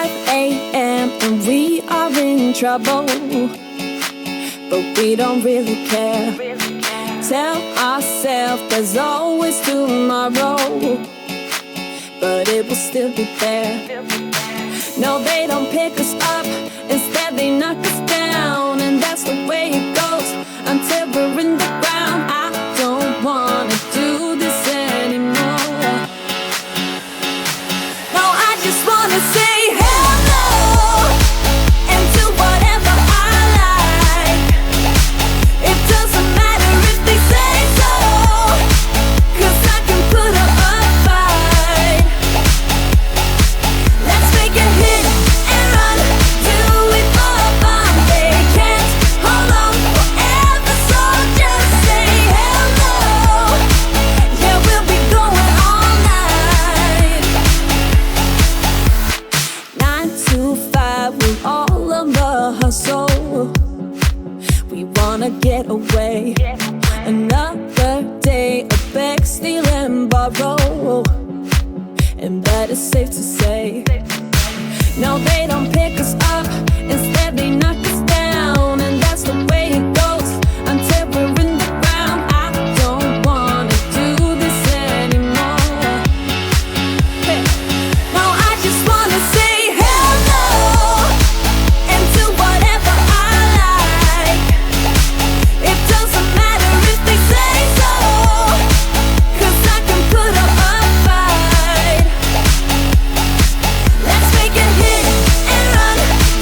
5 a.m. and we are in trouble, but we don't really care. Tell ourselves there's always tomorrow, but it will still be there. No, they don't pick us up, instead they knock us down, and that's the way it goes until we're in the ground. I don't wanna do this anymore. No, I just wanna say hell no and do whatever I like. It doesn't matter if they say so, 'cause I can put up a fight. Let's make a hit and run, do it for fun. They can't hold on forever, so just say hell no. Yeah, we'll be going all night. 9 to 5 with all of the hustle. We wanna get away. Another day of beg, steal and borrow, and that is safe to say. No, they don't pick us up, instead they knock us down, and that's the way it goes until we're in the ground. I don't wanna do this anymore. Hey. No, I just wanna say hell no and do whatever I like. It doesn't matter if they say so, 'cause I can put up a fight. Let's make a hit and run,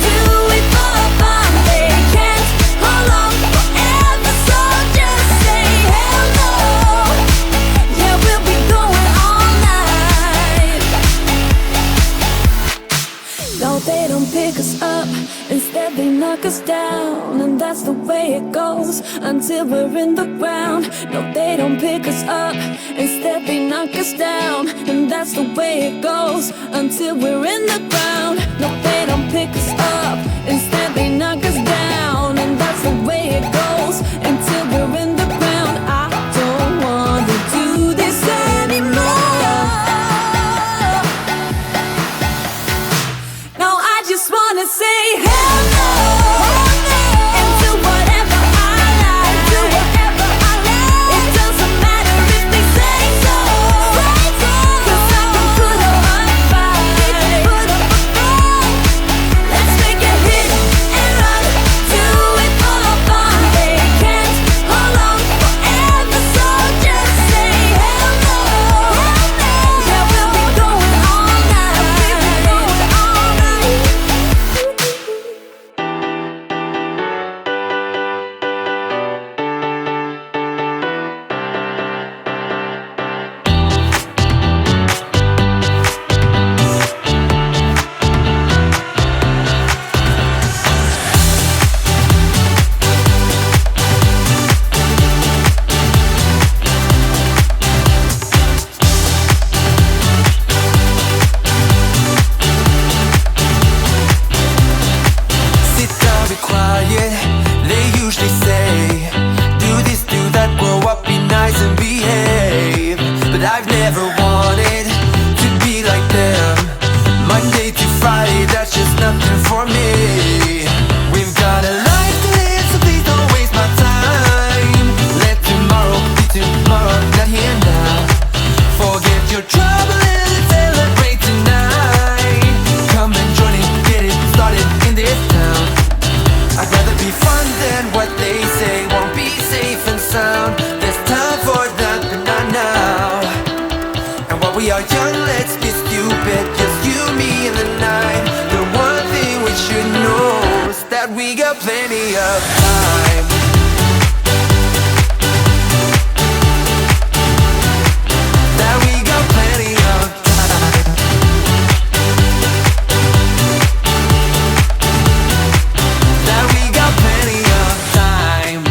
do it for fun. They can't hold on forever, so just say hell no. Yeah, we'll be going all night. No, they don't pick us up, instead they knock us down, and that's the way it goes until we're in the ground. No, they don't pick us up, instead they knock us down, and that's the way it goes until we're in the ground. No, they don't pick us up, instead they knock us down, and that's the way it goes until we're in the ground. I don't wanna do this anymore. No, I just wanna say hell no and do whatever I like. It doesn't matter if they say so, 'cause I can put up a fight. Let's make a hit and run, do it for fun. They can't hold on forever, so just say hell no. Yeah, we'll be going all night. Sit down, be quiet, they usually say, do this, do that, grow up, be nice and behave. But I've never wanted to be like them. Monday to Friday, that's just nothing for me. We've got a life to live, so please don't waste my time. Let tomorrow be tomorrow, not here now. Forget your trouble and let's celebrate tonight. Come and join it, get it started in this town. I'd rather be fun than what they say won't be safe and sound. There's time for that, but not now. And while we are young, let's be stupid, just you, me, and the night. The one thing we should know is that we got plenty of time. That we got plenty of time. That we got plenty of time.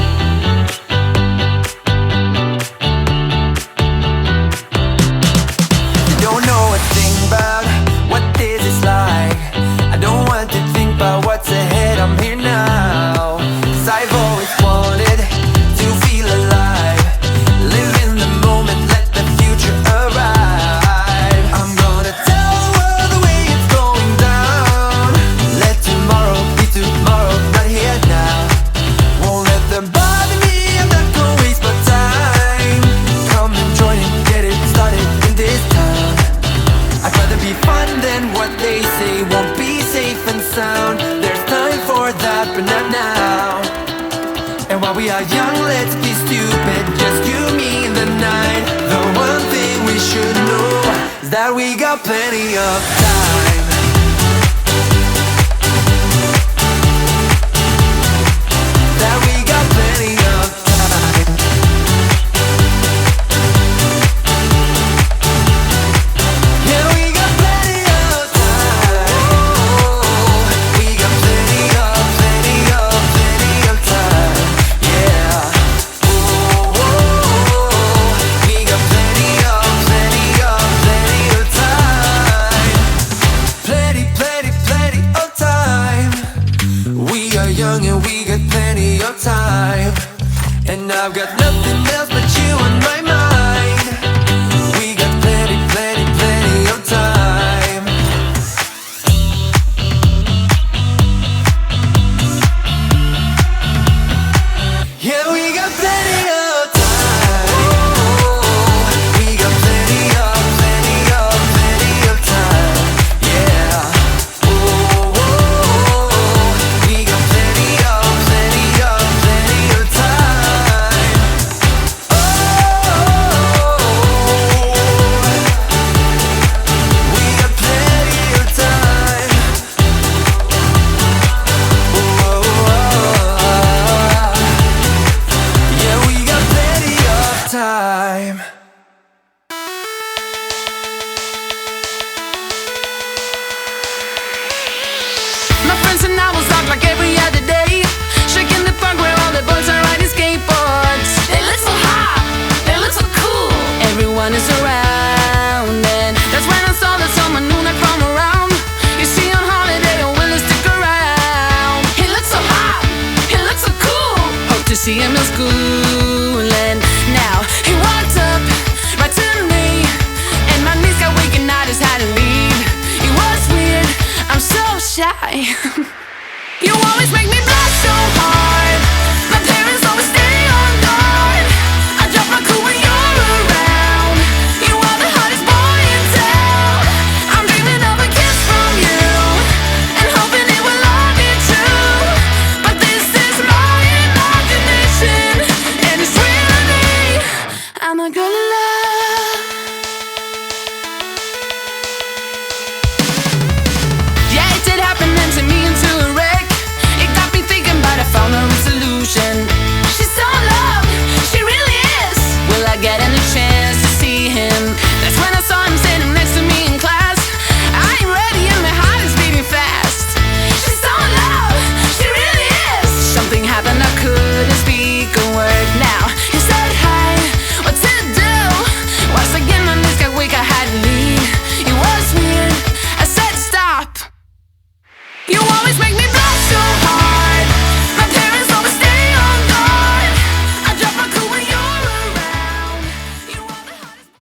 You don't know a thing about what this is like. I don't want to think about what's ahead, I'm here now. 'Cause we are young, let's be stupid. Just you, me, and the night. The one thing we should know is that we got plenty of time. That we got plenty of time. Yeah, we got plenty of time. We got plenty of time. Yeah. We got plenty of time. Plenty of time. We are young and we got plenty of time. And I've got nothing else but you on my mind. We got plenty of time. Yeah, we got plenty of time. We got plenty of time. Yeah. We got plenty of time. Oh, we got plenty of time. Yeah, we got plenty of time. My friends and I will talk like every other day, shaking the park where all the boys are riding skateboards. They look so hot, they look so cool. Everyone is around, and that's when I saw that someone new like from around. You see on holiday, I'm willing to stick around. He looks so hot, he looks so cool. Hope to see him in school, and now he walked up right to me, and my knees got weak and I just had to leave. It was weird, I'm so shy. You always make